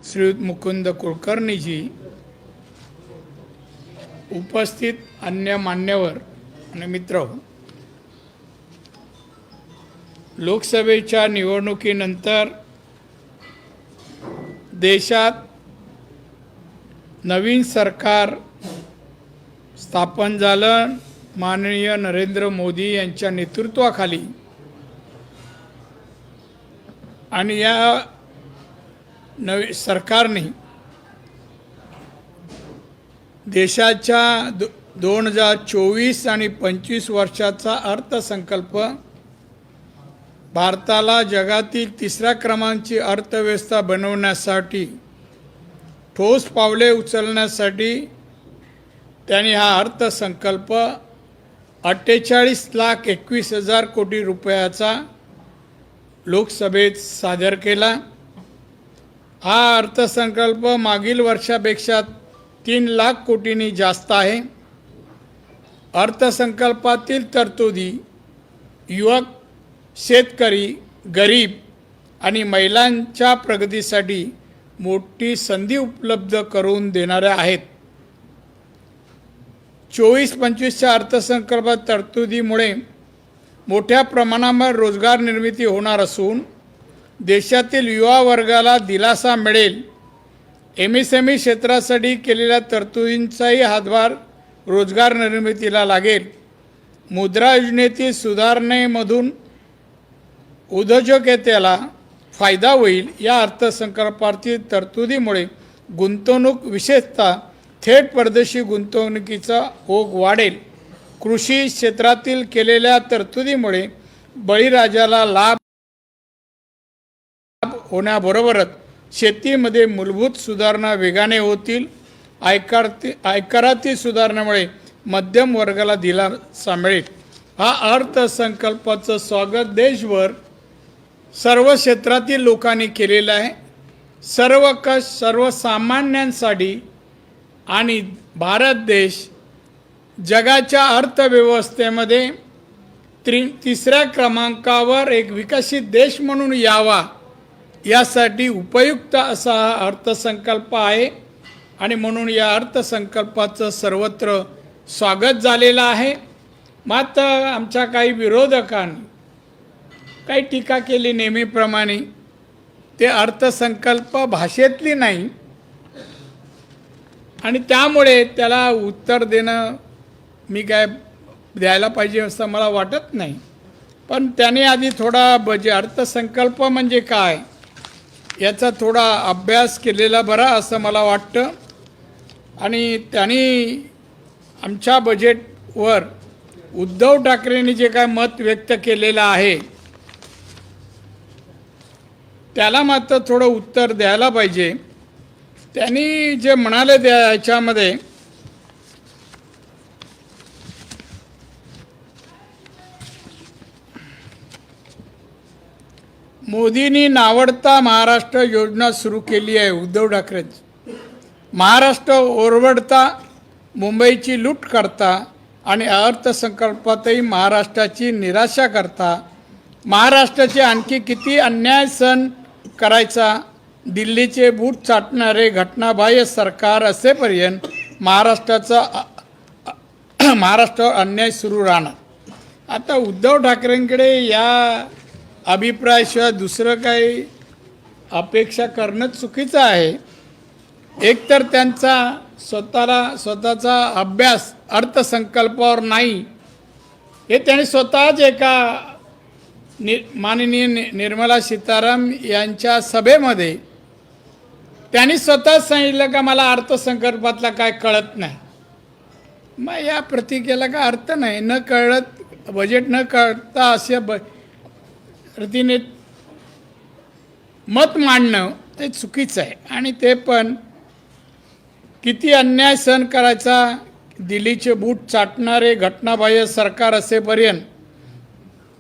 श्रीयुत मुकुंद कुलकर्णीजी, उपस्थित अन्य मान्यवर आणि मित्र, लोकसभेच्या निवडणुकीनंतर देशात नवीन सरकार स्थापन झालं. माननीय नरेंद्र मोदी यांच्या नेतृत्वाखाली आणि या नवी सरकारने देशाच्या 2024 आणि 25 वर्षाचा अर्थसंकल्प भारताला जगातील तिसऱ्या क्रमांकाची अर्थव्यवस्था बनवण्यासाठी ठोस पावले उचलण्यासाठी त्यांनी हा अर्थसंकल्प 48,21,000 कोटी रुपयाचा लोकसभेत सादर केला. हा अर्थसंकल्प मागील वर्षापेक्षा 3 लाख कोटींनी जास्त आहे. अर्थसंकल्पातील तरतुदी युवक, शेतकरी, गरीब आणि महिलांच्या प्रगतीसाठी मोठी संधी उपलब्ध करून देणाऱ्या आहेत. 24-25च्या अर्थसंकल्पात तरतुदीमुळे मोठ्या प्रमाणावर रोजगार निर्मिती होणार असून देशातील युवा वर्गाला दिलासा मिळेल. MSME क्षेत्रासाठी केलेल्या तरतुदींचाही हातभार रोजगार निर्मितीला लागेल. मुद्रा योजनेतील सुधारणेमधून उद्योजकतेला फायदा होईल. या अर्थसंकल्पातील तरतुदीमुळे गुंतवणूक, विशेषतः थेट परदेशी गुंतवणुकीचा ओघ वाढेल. कृषी क्षेत्रातील केलेल्या तरतुदीमुळे बळीराजाला लाभ होण्याबरोबरच शेतीमध्ये मूलभूत सुधारणा वेगाने होतील. आयकरातील सुधारणामुळे मध्यम वर्गाला दिलासा मिळेल. हा अर्थसंकल्पाचं स्वागत देशभर सर्व क्षेत्रातील लोकांनी केलेलं आहे. सर्वसामान्यांसाठी आणि भारत देश जगाच्या अर्थव्यवस्थेमध्ये तिसऱ्या क्रमांकावर एक विकसित देश म्हणून यावा यासाठी उपयुक्त असा हा अर्थसंकल्प आहे आणि म्हणून या अर्थसंकल्पाचं सर्वत्र स्वागत झालेलं आहे. मात्र आमच्या काही विरोधकांनी काही टीका केली. नेहमीप्रमाणे ते अर्थसंकल्प भाषेतली नाही आणि त्यामुळे त्याला उत्तर देणं मी काय द्यायला पाहिजे असं मला वाटत नाही. पण त्याने आधी थोडा अर्थसंकल्प म्हणजे काय याचा थोडा अभ्यास केलेला बरा असं मला वाटतं. आणि त्यांनी आमच्या बजेटवर उद्धव ठाकरेंनी जे काय मत व्यक्त केलेलं आहे त्याला मात्र थोडं उत्तर द्यायला पाहिजे. त्यांनी जे म्हणाले याच्यामध्ये मोदींनी नावडता महाराष्ट्र योजना सुरू केली आहे. उद्धव ठाकरे महाराष्ट्र ओरबडता, मुंबईची लूट करता आणि अर्थसंकल्पातही महाराष्ट्राची निराशा करता. महाराष्ट्राचे आणखी किती अन्याय सहन करायचा. दिल्लीचे बूट चाटणारे घटनाबाह्य सरकार असेपर्यंत महाराष्ट्रावर अन्याय सुरू राहणार. आता उद्धव ठाकरेंकडे या अभिप्रायाशिवाय दुसरं काही अपेक्षा करणं चुकीचं आहे. एकतर त्यांचा स्वतःचा अभ्यास अर्थसंकल्पावर नाही हे त्यांनी स्वतःच एका माननीय निर्मला सीतारामन यांच्या सभेमध्ये त्यांनी स्वतःच सांगितलं का मला अर्थसंकल्पातला काय कळत नाही. मग या प्रतिकेला काय अर्थ नाही. न कळत बजेट न कळता अशा रीतीने मत मांडणं ते चुकीचं आहे. आणि ते पण किती अन्याय सहन करायचा. दिल्लीचे बूट चाटणारे घटनाबाह्य सरकार असेपर्यंत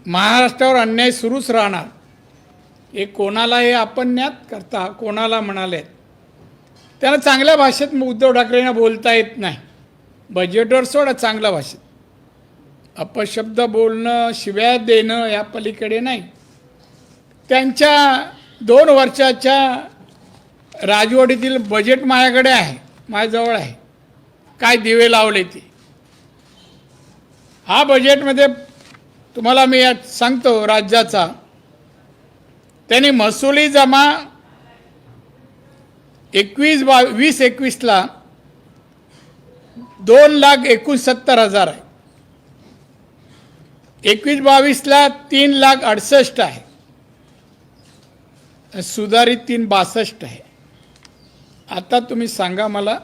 महाराष्ट्रावर अन्याय सुरूच राहणार. हे कोणाला हे अपण्यात करता कोणाला म्हणाले. त्यांना चांगल्या भाषेत उद्धव ठाकरेंना बोलता येत नाही. बजेटवर सोडा चांगल्या भाषेत. अपशब्द बोलणं, शिव्या देणं या पलीकडे नाही. त्यांच्या 2 वर्षाच्या राजवाडीतील बजेट माझ्याकडे आहे, माझ्याजवळ आहे, काय दिवे लावले ते. हा बजेटमध्ये तुम्हाला मी सांगतो राज्याचा, त्यांनी महसुली जमा 2021-22ला 2,69,000 आहे, 21-22ला 3,68,000 आहे, सुधारित 3,62 आहे. आता तुम्ही सांगा मला,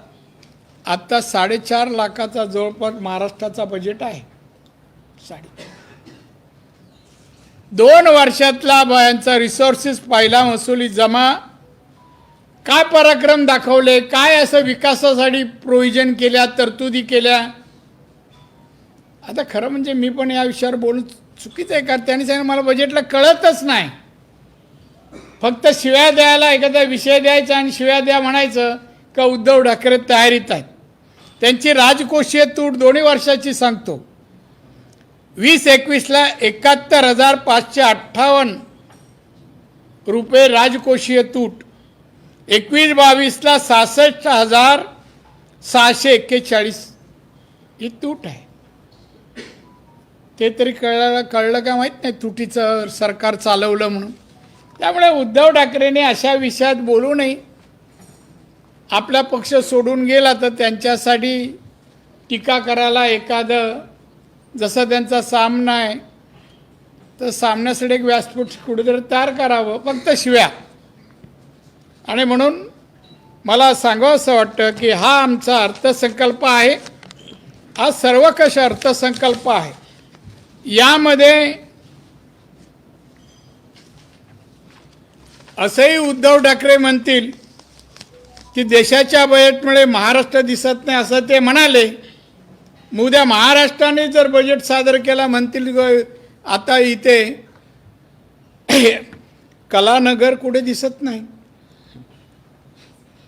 आता 4.5 लाखाचा जवळपास महाराष्ट्राचा बजेट आहे. 2 वर्षातला यांचा रिसोर्सेस पाहिला, महसुली जमा, काय पराक्रम दाखवले, काय असं विकासासाठी प्रोव्हिजन केल्या, तरतुदी केल्या. आता खरं म्हणजे मी पण या विषयावर बोलून चुकीचं आहे, कारण त्यांनी सांगितलं मला बजेटला कळतच नाही. फक्त शिव्या द्यायला एखादा विषय द्यायचा आणि शिव्या द्या म्हणायचं का उद्धव ठाकरे तयारीत आहेत. त्यांची राजकोषीय तूट 2 वर्षाची सांगतो. 2021ला 71,558 रुपये राजकोषीय तूट, 21-22ला 66,641 ही तूट आहे. ते तरी कळलं का माहीत नाही, तुटीचं सरकार चालवलं म्हणून. त्यामुळे उद्धव ठाकरेंनी अशा विषयात बोलू नये. आपला पक्ष सोडून गेला तर त्यांच्यासाठी टीका करायला एखादं, जसा त्यांचा सामना आहे तर सामन्यासाठी एक व्यासपीठ कुठेतरी तयार करावं, फक्त शिव्या. आणि म्हणून मला सांगावं असं वाटतं की हा आमचा अर्थसंकल्प आहे, हा सर्वकष अर्थसंकल्प आहे. यामध्ये असंही उद्धव ठाकरे म्हणतील की देशाच्या बजेटमुळे महाराष्ट्र दिसत नाही असं ते म्हणाले. उद्या महाराष्ट्राने जर बजेट सादर केला म्हणतील आता इथे कलानगर कुठे दिसत नाही,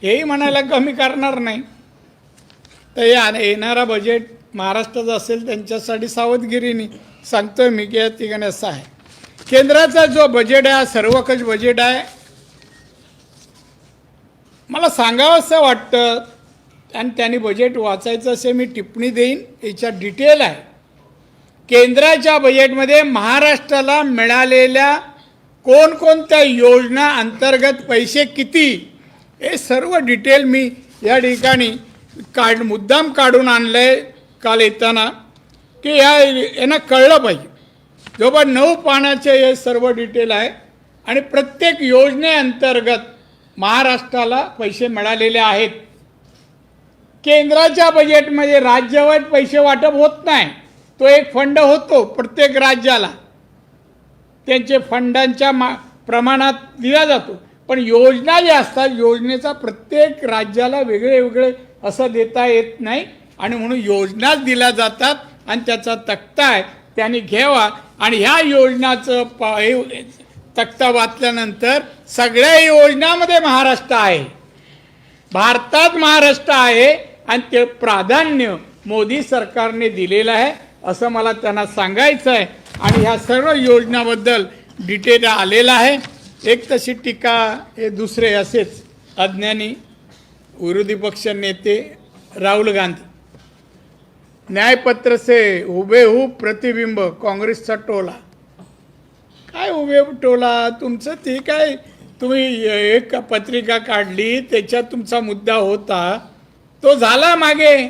हेही म्हणायला कमी करणार नाही. तर येणारा बजेट महाराष्ट्राचं असेल त्यांच्यासाठी सावधगिरीने सांगतोय मी की या ठिकाणी असं आहे. केंद्राचा जो बजेट आहे हा सर्वकष बजेट आहे. मला सांगावं असं वाटतं आणि त्यांनी बजेट वाचायचं असे मी टिप्पणी देईन, याच्यात डिटेल आहे. केंद्राच्या बजेटमध्ये महाराष्ट्राला मिळालेल्या कोणकोणत्या योजना अंतर्गत पैसे किती हे सर्व डिटेल मी या ठिकाणी मुद्दाम काढून आणलं आहे काल येताना की यांना कळलं पाहिजे. जवळपास 9 पानाचे हे सर्व डिटेल आहे आणि प्रत्येक योजनेअंतर्गत महाराष्ट्राला पैसे मिळालेले आहेत. केंद्राच्या बजेटमध्ये राज्यवाईज पैसे वाटप होत नाही, तो एक फंड होतो प्रत्येक राज्याला, त्यांचे फंडांच्या प्रमाणात दिला जातो. पण योजना ज्या असतात योजनेचा प्रत्येक राज्याला वेगळे वेगळे असं देता येत नाही आणि म्हणून योजनाच दिल्या जातात आणि त्याचा तक्ता आहे त्यांनी घ्यावा. आणि ह्या योजनाचं तक्ता वाचल्यानंतर सगळ्या योजनामध्ये महाराष्ट्र आहे, भारतात महाराष्ट्र आहे आणि ते प्राधान्य मोदी सरकारने दिलेलं आहे असं मला त्यांना सांगायचं आहे. आणि ह्या सर्व योजनाबद्दल डिटेल आलेलं आहे. एक तशी टीका हे दुसरे असेच अज्ञानी विरोधी पक्ष नेते राहुल गांधी, न्यायपत्र से हुबेहूब प्रतिबिंब काँग्रेसचा टोला. काय हुबेहूब टोला तुमचं? ते काय तुम्ही एक पत्रिका काढली त्याच्यात तुमचा मुद्दा होता तो झाला मागे,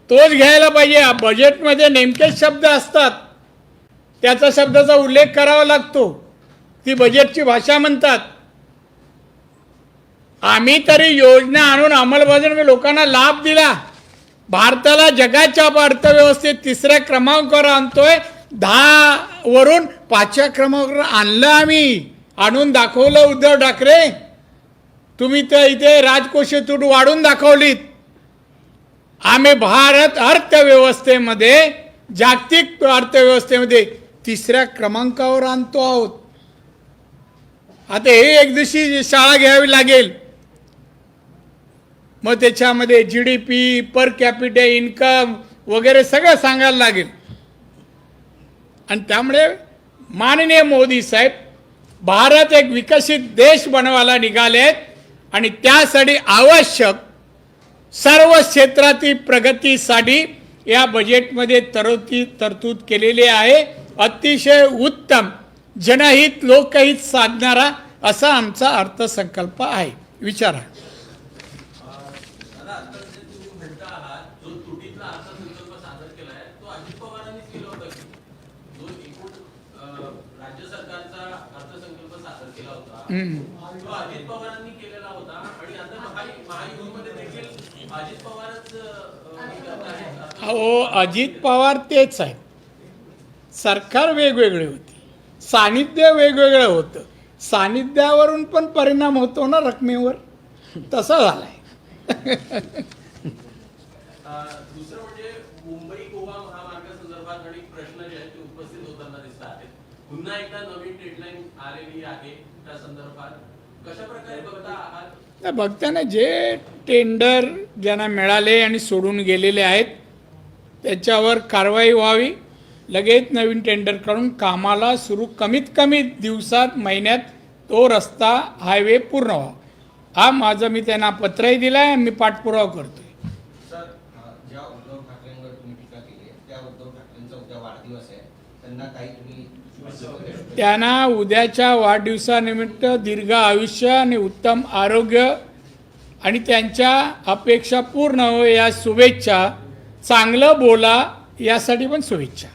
तोच घ्यायला पाहिजे. बजेटमध्ये नेमकेच शब्द असतात, त्याचा शब्दाचा उल्लेख करावा लागतो, ती बजेटची भाषा म्हणतात. आम्ही तरी योजना आणून अंमलबजावणी लोकांना लाभ दिला. भारताला जगाच्या अर्थव्यवस्थेत 3ऱ्या क्रमांकावर आणतोय, 10 वरून 5व्या क्रमांकावर आणलं. आम्ही आणून दाखवलं उद्धव ठाकरे. तुम्ही तर इथे राजकोषीय तूट वाढून दाखवलीत. आम्ही भारत अर्थव्यवस्थेमध्ये, जागतिक अर्थव्यवस्थेमध्ये 3ऱ्या क्रमांकावर आणतो आहोत. आता हे एक दिवशी शाळा घ्यावी लागेल, मग त्याच्यामध्ये GDP, पर कॅपिटा इन्कम वगैरे सगळं सांगायला लागेल. आणि त्यामुळे माननीय मोदी साहेब भारत एक विकसित देश बनवायला निघाले आहेत आणि त्यासाठी आवश्यक सर्व क्षेत्रातील प्रगतीसाठी या बजेटमध्ये तरतूद केलेली आहे. अतिशय उत्तम जनहित लोकहित साधणारा असा आमचा अर्थसंकल्प आहे. विचारा. अजित पवारांनी केलेला होता आणि आता महायुतीमध्ये देखील अजित पवारच अहो, अजित पवार तेच आहेत. सरकार वेगवेगळे होते, सानिध्य वेगवेगळं होतं. सानिध्यावरून पण परिणाम होतो ना रकमेवर, तसा झालाय. दुसरं म्हणजे मुंबई गोवा महामार्गासंदर्भात अनेक प्रश्न जे आहेत ते उपस्थित होताना दिसत आहेत. पुन्हा एकदा नवीन डेडलाईन आलेली आहे त्या संदर्भात कशा प्रकारे बघता आहात? बघताना जे टेंडर ज्यांना मिळाले आणि सोडून गेलेले आहेत त्याच्यावर कारवाई व्हावी. लगेच नवीन टेंडर करून कामाला सुरू कमीत कमी दिवसात महिन्यात तो रस्ता हायवे पूर्ण व्हावा. हा माझं मी त्यांना पत्रही दिलं आहे. मी पाठपुरावा करतोय. सर, ज्या उद्धव ठाकरेंवर तुम्ही टीका केली आहे त्या उद्धव ठाकरेंचा उद्या वाढदिवस आहे, त्यांना काही तुम्ही त्यांना उद्याच्या वाढदिवसानिमित्त दीर्घ आयुष्य आणि उत्तम आरोग्य आणि त्यांच्या अपेक्षा पूर्ण हो या शुभेच्छा. चांगलं बोला यासाठी पण शुभेच्छा.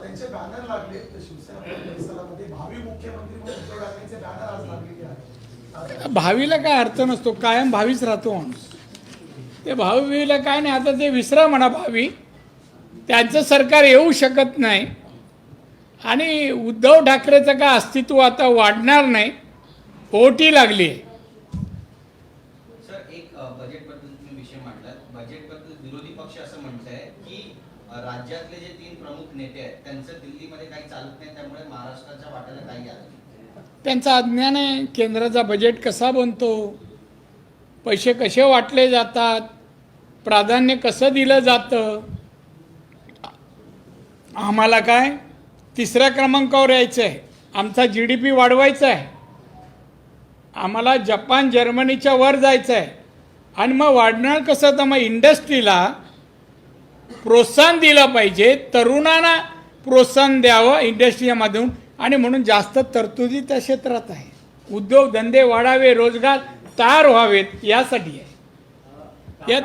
त्यांचे बॅनर लागले शिवसेना परिसरामध्ये भावी मुख्यमंत्री म्हणून उद्धव ठाकरेंचे बॅनर आज लागलेले आहेत. भावीला काय अर्थ नसतो, कायम भावीच राहतो माणूस. ते भावीला काय नाही, आता ते विसरा म्हणा भावी. त्यांचं सरकार येऊ शकत नाही आणि उद्धव ठाकरेचं काय अस्तित्व आता वाढणार नाही. पोटी लागली आहे. सर, एक बजेटबद्दल तुम्ही विषय मांडलात. बजेटबद्दल विरोधी पक्ष असं म्हणत आहे की राज्यातले जे 3 प्रमुख नेते आहेत त्यांचं दिल्लीमध्ये काही चालत नाही, त्यामुळे महाराष्ट्राच्या वाट्याला काही आलं नाही. त्यांचं अज्ञान आहे. केंद्राचा बजेट कसा बनतो, पैसे कसे वाटले जातात, प्राधान्य कसं दिलं जातं. आम्हाला काय 3ऱ्या क्रमांकावर यायचं आहे. आमचा GDP वाढवायचा आहे. आम्हाला जपान जर्मनीच्या वर जायचं आहे. आणि मग वाढणार कसं, तर मग इंडस्ट्रीला प्रोत्साहन दिलं पाहिजे, तरुणांना प्रोत्साहन द्यावं इंडस्ट्रीमधून. आणि म्हणून जास्त तरतुदी त्या क्षेत्रात आहे. उद्योगधंदे वाढावे, रोजगार तयार व्हावेत यासाठी आहे. या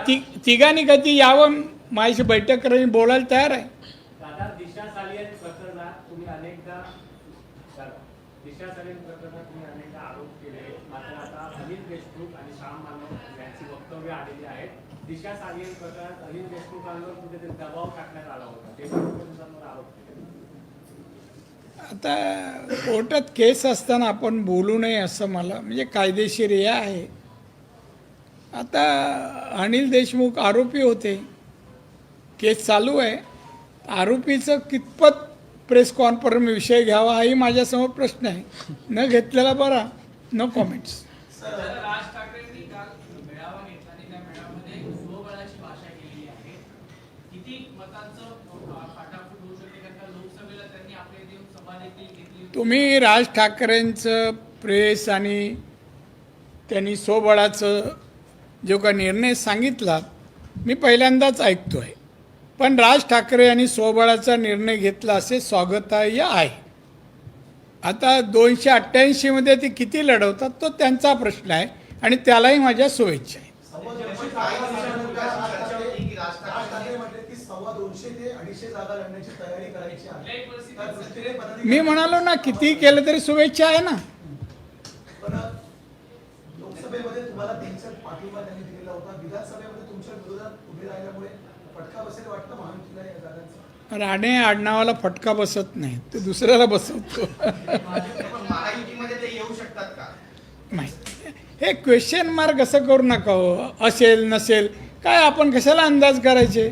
तिघांनी कधी यावं माझी बैठक करून बोलायला तयार आहे. दिशा सालियन प्रकरणात तुम्ही अनेकदा आरोप केले, मात्र आता अनिल देशमुख आणि श्याम मानव यांची वक्तव्य आलेली आहेत. दिशा सालियन प्रकरणात अनिल देशमुखांवर कुठेतरी दबाव टाकण्यात आला होता, ते पोलिसांवर आरोप केले. आता कोर्टात केस असताना आपण बोलू नये असं मला म्हणजे कायदेशीर हे आहे. आता अनिल देशमुख आरोपी होते, केस चालू आहे. आरोपीचं कितपत प्रेस कॉन्फरन्स विषय घ्यावा हाही माझ्यासमोर प्रश्न आहे. न घेतलेला बरा. No comments. राज ठाकरेंनी काल मेळावा घेतला आणि त्या मेळाव्यामध्ये स्वबळाची भाषा केलेली आहे. किती मतांचं फाटाफूट होऊ शकते, कारण का लोकसभेला त्यांनी आपल्या इथे सभा देखील घेतली. तुम्ही राज ठाकरेंचं प्रेस आणि त्यांनी स्वबळाचं जो का निर्णय सांगितला मी पहिल्यांदाच ऐकतो आहे. पण राज ठाकरे यांनी स्वबळाचा निर्णय घेतला असे स्वागतार्ह आहे. आता 288मध्ये ते किती लढवतात तो त्यांचा प्रश्न आहे आणि त्यालाही माझ्या शुभेच्छा आहे. राज ठाकरे म्हटले की 250 ते 250 जागा लढण्याची तयारी करायची आहे. मी म्हणालो ना किती केलं तरी शुभेच्छा आहे ना. पण लोकसभेमध्ये तुम्हाला त्यांचा पाठिंबा त्यांनी दिलेला होता, विधानसभेमध्ये तुमच्या विरोधात उभे राहिल्यामुळे फटका बसेल वाटतं महायुतीला या जागांचा. राणे आडनावाला फटका बसत नाही, तो दुसऱ्याला बसवतो. महायुतीमध्ये ते येऊ शकतात का? माहिती हे क्वेश्चन मार्क असं करू नका हो. असेल नसेल काय आपण कशाला अंदाज करायचे.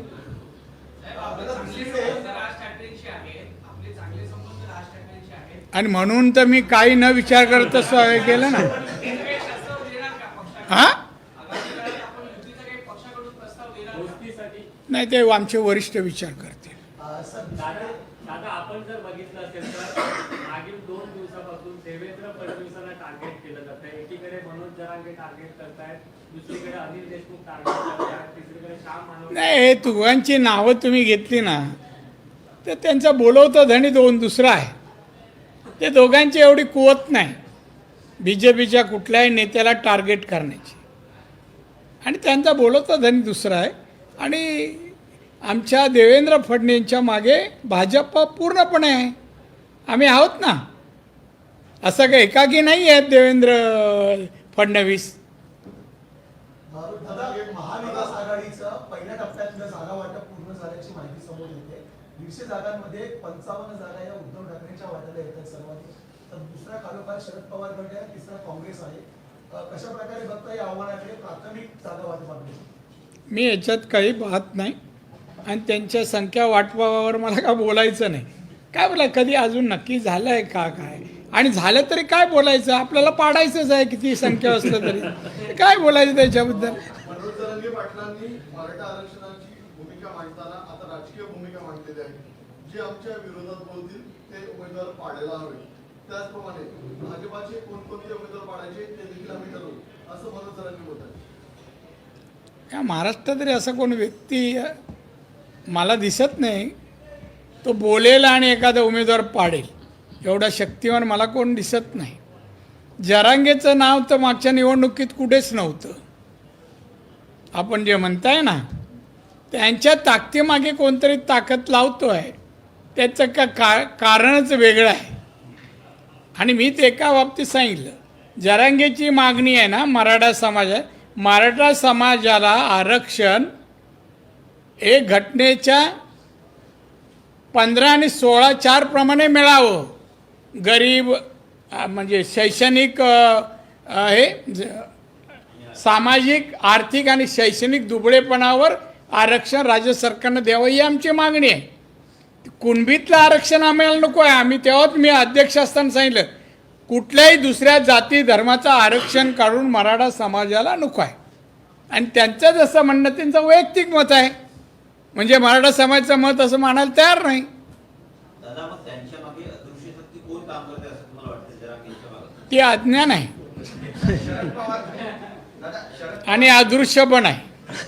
राज ठाकरेंशी आहेत, आपले चांगले संबंध राज ठाकरेंशी आहेत. आणि म्हणून तर मी काही न विचार करत असं केलं ना. प्रस्ताव देणार का पक्षाकडे? हा आगामी काळात आपण युतीचा काही पक्षाकडून प्रस्ताव देणार का? गोष्टीसाठी नाही, ते आमचे वरिष्ठ विचार करतील. दादा आपण जर बघितलं असेल तर मागील 2 दिवसापासून देवेंद्र फडणवीसांना टार्गेट केलं जातं. एकीकडे मनोज जरांगे करतायत, दुसरीकडे अनिल देशमुख टार्गेट करतायत, तिसरीकडे श्याम मानव. नाही, हे दोघांची नावं तुम्ही घेतली ना, तर त्यांचा बोलवता धनी दुसरा आहे. ते दोघांची एवढी कुवत नाही बी जे पीच्या कुठल्याही नेत्याला टार्गेट करण्याची, आणि त्यांचा बोलवता धनी दुसरा आहे. आणि आमच्या देवेंद्र फडणवीसांच्या मागे भाजप पूर्णपणे आहे. आम्ही आहोत ना, असं काही एकाकी नाही आहेत देवेंद्र फडणवीस. दादा, महाविकास आघाडीचं पहिल्या टप्प्यातलं जागा वाटप पूर्ण झाल्याची माहिती समोर येते. 150 जागांमध्ये 55 जागा या उद्धव ठाकरेंच्या वाट्याला येतात सर्वाधिक. तर दुसऱ्या खालोखाल शरद पवार गट आहे, तिसरा काँग्रेस आहे. कशा प्रकारे बघता या आव्हानाकडे प्राथमिक जागा वाटपाकडे? मी याच्यात काही पाहत नाही, आणि त्यांच्या संख्या वाटपावर मला काय बोलायचं नाही. काय बोला, कधी अजून नक्की झालं आहे का काय, आणि झालं तरी काय बोलायचं, आपल्याला पाडायचंच आहे किती संख्या असलं तरी. काय बोलायचं त्याच्याबद्दल. मनोज जरांगे पाटलांनी मराठा आरक्षणाची भूमिका मांडताना आता राजकीय भूमिका मांडलेली आहे. जे आमच्या विरोधात बोलतील ते उमेदवार पाडायला हवे. त्याचप्रमाणे भाजपाचे कोणकोणते उमेदवार पाडायचे ते देखील आम्ही ठरवू, असं मनोज जरांगे बोलतात. का महाराष्ट्रात तरी असा कोण व्यक्ती मला दिसत नाही तो बोलेल आणि एखादा उमेदवार पाडेल, एवढा शक्तिवान मला कोण दिसत नाही. जरांगेचं नाव तर मागच्या निवडणुकीत कुठेच नव्हतं. आपण जे म्हणताय ना, त्यांच्या ताकदीमागे कोणतरी ताकद लावतो आहे, त्याचं कारणच वेगळं आहे. आणि मी ते एका बाबतीत सांगितलं, जरांगेची मागणी आहे ना मराठा समाजाला आरक्षण हे घटनेच्या 15 आणि 16(4) प्रमाणे मिळावं. गरीब म्हणजे शैक्षणिक सामाजिक आर्थिक आणि शैक्षणिक दुबळेपणावर आरक्षण राज्य सरकारनं द्यावं ही आमची मागणी आहे. कुणबीतलं आरक्षण आम्हाला नको आहे. आम्ही तेव्हाच मी अध्यक्ष असताना सांगितलं, कुठल्याही दुसऱ्या जाती धर्माचं आरक्षण काढून मराठा समाजाला नको आहे. आणि त्यांचं जसं म्हणणं त्यांचं वैयक्तिक मत आहे, म्हणजे मराठा समाजाचं मत असं मानायला तयार नाही. दादा, मग त्यांच्या मागे अदृश्य शक्ती कोण काम करते असं तुम्हाला वाटतं? जरांगेंच्या मागे ते अज्ञान आहे शरद पवार दादा शरद आणि अदृश्य पण आहे.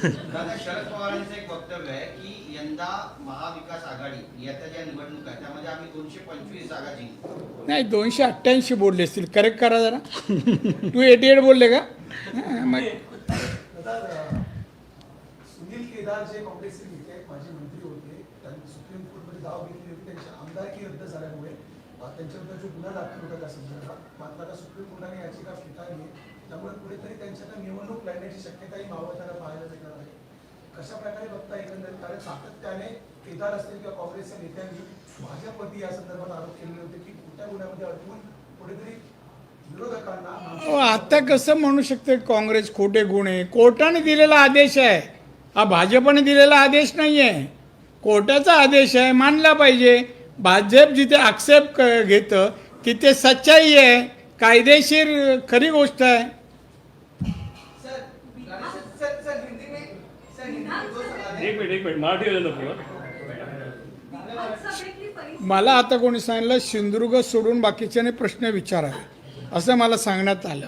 दादा शरद पवारांचं एक वक्तव्य आहे की यंदा महाविकास आघाडी येत्या ज्या निवडणूक आहे त्यामध्ये आम्ही 225 जागा जिंकू. नाही, 288 बोलले असतील, करेक्ट करा जरा. 288 बोलले का? मग दादा, सुनील केदार जे काँग्रेसचे नेते आहेत, माजी मंत्री होते, त्यांनी सुप्रीम कोर्टमध्ये दावा घेतली होती. त्यांची आमदारकी रद्द झाल्यामुळे त्यांच्यावर जो गुन्हा दाखल होता त्या संदर्भात, मात्र आता सुप्रीम कोर्टाने याचिका फेटाळली आहे. त्यामुळे कुठेतरी त्यांच्याकडे निवडणूक लढण्याची शक्यताही मावळताना पाहायला मिळणार आहे. कशा प्रकारे बघता एकंदरीत, कारण सातत्याने केदार असतील किंवा काँग्रेसच्या नेत्यांनी भाजपवरती या संदर्भात आरोप केलेले होते की खोट्या गुन्ह्यामध्ये अडकून कुठेतरी विरोधकांना. आता कसं म्हणू शकते काँग्रेस खोटे गुन्हे? कोर्टाने दिलेला आदेश आहे हा, भाजपने दिलेला आदेश नाही आहे. कोर्टाचा आदेश आहे, मानला पाहिजे. भाजप जिथे आक्षेप घेतं तिथे सच्चाई आहे, कायदेशीर खरी गोष्ट आहे. एक मिनिट मराठी मला आता कोणी सांगितलं सिंधुदुर्ग सोडून बाकीच्याने प्रश्न विचारावे असं मला सांगण्यात आलं.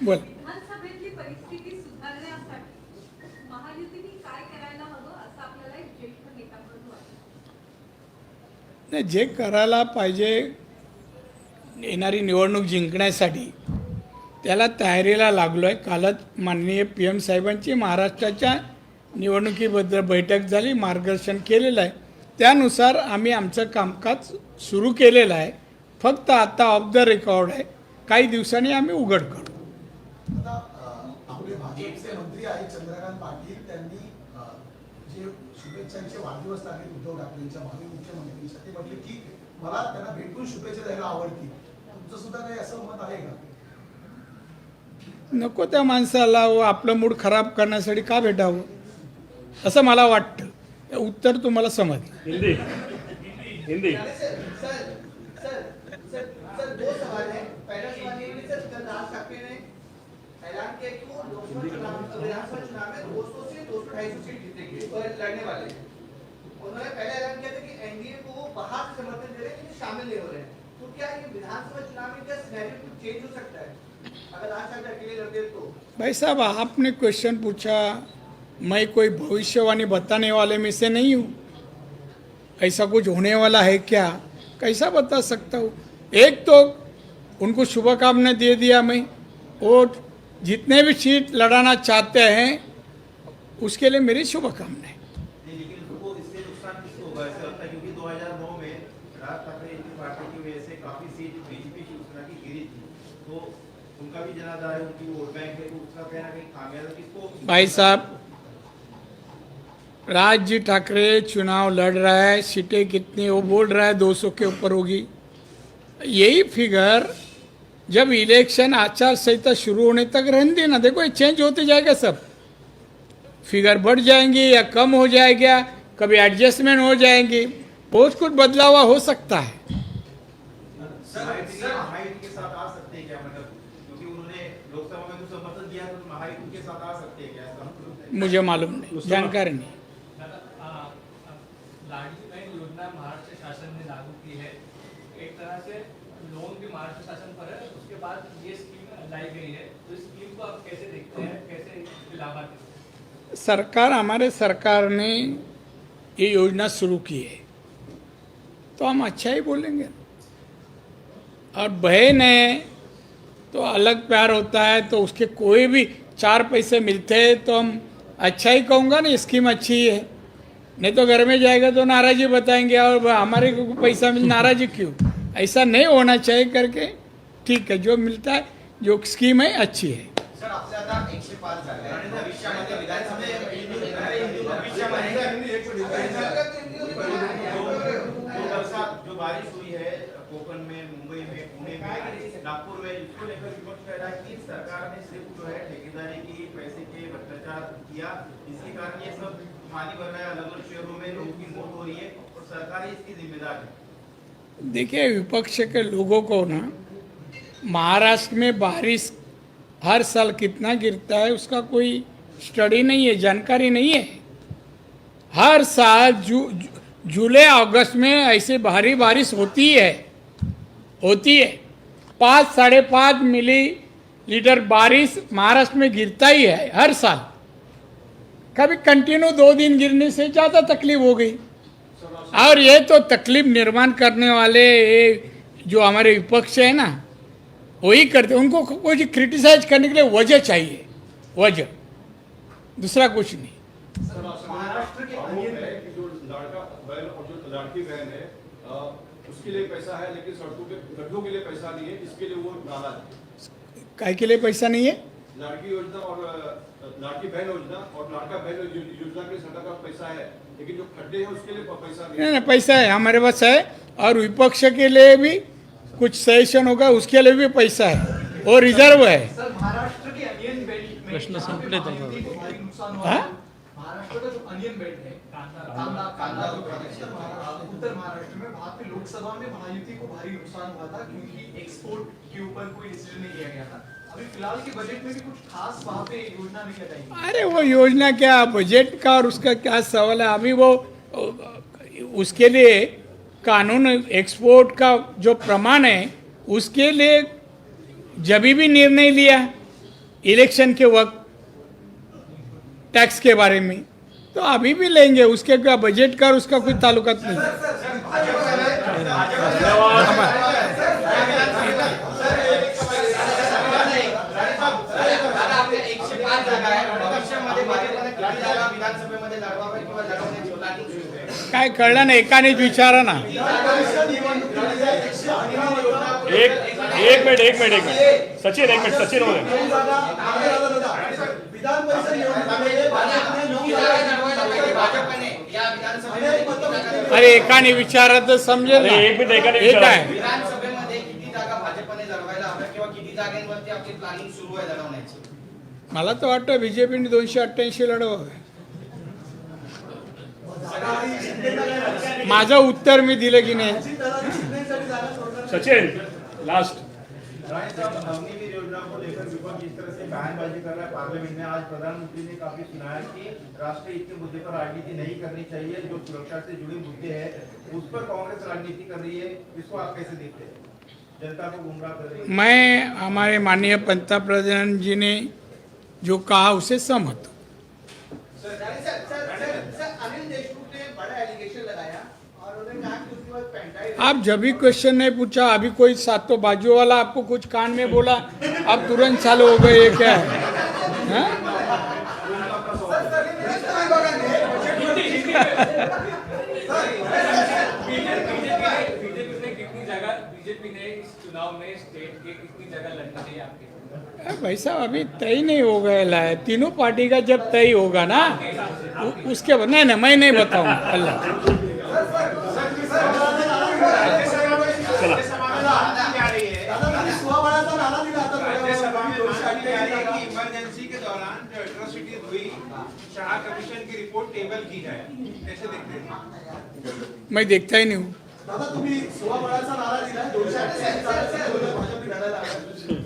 बोल. विधानसभेतली परिस्थिती सुधारण्यासाठी महायुतीने काय करायला हवं असं आपल्याला एक ज्येष्ठ नेत्याकडून वाटतं? नाही, जे करायला पाहिजे येणारी निवडणूक जिंकण्यासाठी त्याला तयारीला लागलो आहे. कालच माननीय PM साहेबांची महाराष्ट्राच्या निवडणुकीबद्दल बैठक झाली, मार्गदर्शन केलेलं आहे. त्यानुसार आम्ही आमचं कामकाज सुरू केलेलं आहे. फक्त आता ऑफ द रेकॉर्ड आहे, काही दिवसांनी आम्ही उघड करू. आता आपले भाजपचे मंत्री आहेत चंद्रकांत पाटील, त्यांनी जे शुभेच्छांचे वाढदिवस लागले उद्धव ठाकरेंच्या भावी मुख्यमंत्रींच्या, ते म्हटले की मला त्यांना भेटून शुभेच्छा द्यायला आवडतील. तुमचं सुद्धा काही असं मत आहे का? नको त्या माणसाला आपलं मूड खराब करण्यासाठी का भेटावं असं मला वाटतं. उत्तर तुम्हाला समजलं. हिंदी हिंदी सर, दो सवाल है. पहला सवाल ये है सर, कल राज ठाकरे ने ऐलान किया कि वो विधानसभा चुनाव में 200 से 200-250 सीट जीतेंगे और लड़ने वाले हैं. उन्होंने पहले ऐलान किया था कि एनडीए को वो बाहर से समर्थन दे रहे हैं, लेकिन शामिल नहीं हो रहे हैं. तो क्या ये विधानसभा चुनाव में क्या सिनेरियो कुछ चेंज हो सकता है? 5 साल अकेले लड़ते तो भाई साहब, आपने क्वेश्चन पूछा, मैं कोई भविष्यवाणी बताने वाले में से नहीं हूँ। ऐसा कुछ होने वाला है क्या, कैसा बता सकता हूँ? एक तो उनको शुभकामनाएं दे दिया मैं, और जितने भी सीट लड़ाना चाहते हैं उसके लिए मेरी शुभकामनाएं। नहीं, लेकिन उसको इससे नुकसान किसको होगा ऐसा लगता है, क्योंकि 2009 में राज ठाकरे की पार्टी की वजह से काफी सीट बीजेपी शिवसेना की गिरी थी, तो उनका भी जनाजा है, उनकी वोट बैंक है, तो उसका कहीं ना कहीं खामियाजा किसको? भाई साहब, राज ठाकरे चुनाव लड़ रहा है, सीटें कितनी वो बोल रहा है 200 के ऊपर होगी। यही फिगर जब इलेक्शन आचार संहिता शुरू होने तक रहने देना, देखो ये चेंज होते जाएगा, सब फिगर बढ़ जाएंगे या कम हो जाएगा, कभी एडजस्टमेंट हो जाएंगे, बहुत कुछ बदलाव हो सकता है। महायुति के साथ आ सकते हैं क्या, मतलब क्योंकि उन्होंने लोकसभा में तो समर्थन दिया, तो महायुति के साथ आ सकते हैं क्या ऐसा? मुझे मालूम नहीं, जानकारी नहीं। लाडली बहन योजना महाराष्ट्र शासन ने लागू की है, एक तरह से लोन भी महाराष्ट्र शासन पर है, उसके बाद ये स्कीम लाई गई है, तो इस स्कीम को आप कैसे देखते हैं, कैसे लाभार्थी? सरकार, हमारे सरकार ने ये योजना शुरू की है तो हम अच्छा ही बोलेंगे। और बहन है तो अलग प्यार होता है, तो उसके कोई भी 4 पैसे मिलते हैं तो हम अच्छा ही कहूँगा ना, स्कीम अच्छी है। नहीं तो घर में जाएगा तो नाराजी बताएंगे, और हमारे को पैसा मिल नाराजी क्यों? ऐसा नहीं होना चाहिए करके, ठीक है, जो मिलता है, जो स्कीम है अच्छी है। सर आपसे आता 105 झाले आणि भविष्यामध्ये जो बारिश हुई है कोकण में, मुंबई में, पुणे में, नागपुर में, इसको लेकर विपक्ष कह रहा है कि सरकार ने सिर्फ जो है ठेकेदारी की पैसे के भ्रष्टाचार किया, इसके कारण ये सब पानी भर रहा है, अलग अलग शहरों में लोगों की मौत हो रही है और सरकार ही इसकी जिम्मेदार है। देखिए, विपक्ष के लोगों को ना, महाराष्ट्र में बारिश हर साल कितना गिरता है उसका कोई स्टडी नहीं है, जानकारी नहीं है। हर साल जुलाई अगस्त में ऐसे भारी बारिश होती है 5 साढ़े 5 मिलीलीटर बारिश महाराष्ट्र में गिरता ही है हर साल। कभी कंटिन्यू 2 दिन गिरने से ज़्यादा तकलीफ हो गई। और ये तो तकलीफ निर्माण करने वाले ये जो हमारे विपक्ष है ना, वही करते। उनको कुछ क्रिटिसाइज करने के लिए वजह चाहिए, वजह, दूसरा कुछ नहीं। महाराष्ट्र के जो लड़का बहन और जो लड़की बहन है उसके लिए पैसा है, लेकिन सड़कों के गड्ढों के लिए पैसा नहीं है, इसके लिए वो नाराज है। काय के लिए पैसा नहीं है? लड़की योजना और लड़की बहन योजना और लड़का बहन योजना के लिए सरकार का पैसा है, लेकिन जो खड्डे हैं उसके लिए पैसा नहीं है। नहीं, पैसा है, हमारे पास है। और विपक्ष के लिए भी कुछ सेशन होगा, उसके लिए भी पैसा है और रिजर्व है। सर महाराष्ट्र के अनियन बेल्ट में प्रश्न जहाँ पे संपले तो महायुति को भारी नुकसान हुआ हाँ? है, महाराष्ट्र का जो अनियन बेल्ट है, कांदा जो प्रोडक्शन उत्तर महाराष्ट्र में, वहाँ पे लोकसभा में महायुति को भारी नुकसान हुआ था क्योंकि एक्सपोर्ट के ऊपर कोई डिसीजन नहीं लिया गया था। अभी फिलहाल के बजट में भी कुछ खास वहाँ पे योजना नहीं लगाई। अरे वो योजना क्या, बजट का और उसका क्या सवाल है? अभी वो उसके लिए कानून एक्सपोर्ट का जो प्रमाण है उसके लिए जब भी निर्णय लिया इलेक्शन के वक्त टैक्स के बारे में, तो अभी भी लेंगे। उसके क्या बजट का और उसका कोई ताल्लुकात नहीं। काय कळलं ना, एकानेच विचारा ना। एक मिनिट सचिन, एक मिनिट सचिन हो विधान परिषद अरे एकाने विचारा तर समजेल ना। एक मिनिट एकाने हे विचारा. काय विधानसभेमध्ये किती जागा भाजपने लढवायला हव्या किंवा किती जागांवरती आपली प्लॅनिंग सुरू आहे लढवण्याची? मला तर वाटतं बीजेपीने 288 लढवावे. माझं उत्तर मी दिलं की नाही? सचिन लास्ट. अग्निवीर योजना को लेकर विपक्ष इस तरह से बयानबाजी कर रहा है पार्लियामेंट में। आज प्रधानमंत्री ने काफी सुनाया कि राष्ट्रीय हित के मुद्दे पर राजनीति नहीं करनी चाहिए, जो सुरक्षा से जुड़े मुद्दे हैं उस पर कांग्रेस राजनीति कर रही है, इसको आप कैसे देखते हैं? जनता को गुमराह कर रही है। मैं हमारे माननीय पंतप्रधान जी ने जो कहा उसे सहमत हूं। सर अनिल देशमुख ने बड़ा एलिगेशन लगाया और उन्होंने कहा कि उसके बाद पेंटाइल आप जब भी क्वेश्चन नहीं पूछा, अभी कोई सातों बाजू वाला आपको कुछ कान में बोला, आप तुरंत चालू हो गए, ये क्या है? हाँ? बीजेपी ने इस चुनाव में स्टेट के कितनी जगह लड़ना चाहिए आपके? भाई साहब अभी तय नहीं हो गया है, तीनों पार्टी का जब तय होगा ना उसके बाद नहीं, मैं नहीं बताऊंगा। अल्लाह इमरजेंसी के दौरान जो एट्रोसिटी हुई, शाह कमीशन की रिपोर्ट टेबल की जाए, कैसे देखते हैं? मैं देखता ही नहीं हूँ। दादा तुम्ही स्वबळाचा नारा दिलाय 238 भाजपने लढायला लागलाय.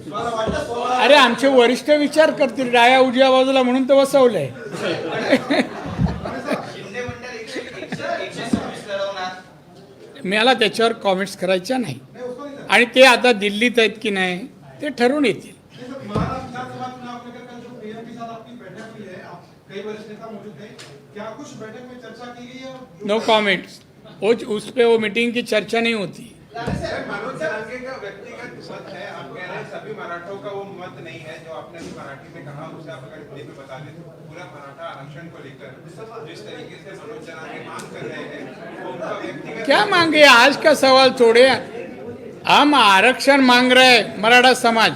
तुम्हाला वाटतं स्वबळाचा अरे आमचे वरिष्ठ विचार करतील, डाया उजव्या बाजूला म्हणून तर बसवलंय. शिंदे मंडळ 126 लढवणार. मला त्याच्यावर कॉमेंट्स करायच्या नाही, नाही उसको नहीं आणि ते आता दिल्लीत आहेत की नाही ते ठरवून येतील. नहीं सर, महाराष्ट्र विधानसभा चुनाव को लेकर कल जो पीएम के साथ आपकी बैठक हुई है, आप कई वरिष्ठ नेता मौजूद थे, क्या कुछ बैठक में चर्चा की गई है? नो कॉमेंट्स, उस पे वो मीटिंग की चर्चा नहीं होती. मनोज जरांगे का व्यक्तिगत मत है, आप कह रहे हैं सभी मराठों का वो मत नहीं है जो आपने अभी मराठी में कहा, उसे आप अगर हिंदी में बता दें तो पूरा मराठा आरक्षण को लेकर जिस तरीके से मनोज जरांगे मांग कर रहे हैं वो उनका व्यक्तिगत क्या मांगे, आज का सवाल छोड़े. हम आरक्षण मांग रहे हैं मराठा समाज,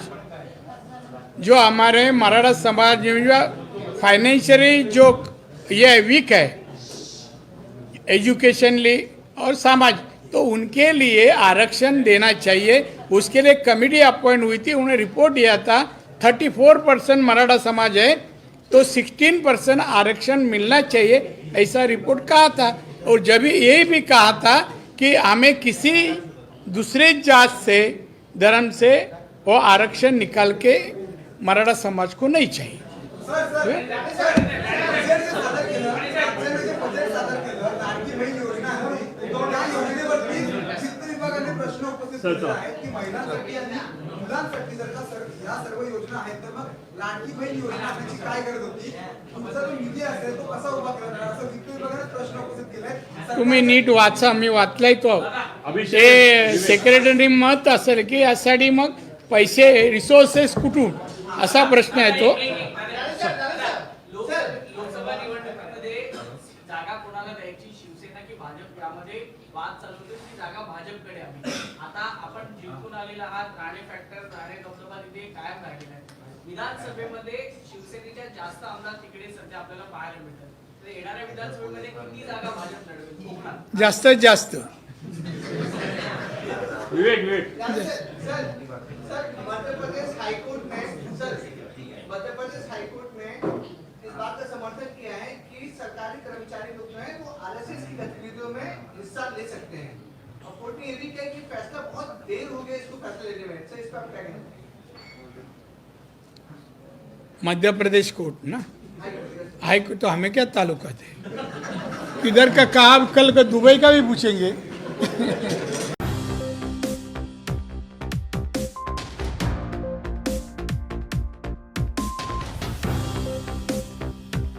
जो हमारे मराठा समाज फाइनेंशियली जो ये वीक है एजुकेशनली और समाज, तो उनके लिए आरक्षण देना चाहिए. उसके लिए कमेटी अपॉइंट हुई थी, उन्हें रिपोर्ट दिया था 34% मराठा समाज है तो 16% आरक्षण मिलना चाहिए, ऐसा रिपोर्ट कहा था. और जब ये भी कहा था कि हमें किसी दूसरे जात से धर्म से वो आरक्षण निकाल के मराठा समाज को नहीं चाहिए. प्रश्न उपस्थित केला आहे की महिलांसाठी आणि मुलांसाठी जर का या सर्व योजना आहेत तर मग लाडकी बहीण योजना आणायची काय गरज होती? तुमचा जो निधी असेल तो कसा उभा करणार असं वित्त विभागाने प्रश्न उपस्थित केलाय. तुम्ही नीट वाचा, मी वाचलाय तो. ते सेक्रेटरी मत असेल की यासाठी मग पैसे रिसोर्सेस कुठून, असा प्रश्न आहे तो. लोकसभा निवडणुकीमध्ये जागा कोणाला द्यायची, शिवसेना की भाजप, यामध्ये वाद चालू होते. ती जागा भाजपकडे आली. आता आपण जिंकून आलेला आहात, राणे फॅक्टर, राणे दबदबा तिथे कायम राहिलेला आहे. विधानसभेमध्ये शिवसेनेच्या जास्त आमदार तिकडे सध्या आपल्याला पाहायला मिळतात. तर येणाऱ्या विधानसभेमध्ये किती जागा भाजप लढवेल कोकणात? जास्तीत जास्त विवेक सर मध्य प्रदेश हाईकोर्ट ने इस बात का समर्थन किया है कि सरकारी कर्मचारी लोग जो है वो आरएसएस की गतिविधियों में हिस्सा ले सकते हैं. और कोर्ट ने ये भी किया कि फैसला बहुत देर हो गया इसको फैसला लेने में. सर इस पर आप क्या कहेंगे? मध्य प्रदेश कोर्ट ना, हाईकोर्ट तो हमें क्या ताल्लुकात है. इधर का कहा, कल का दुबई का भी पूछेंगे.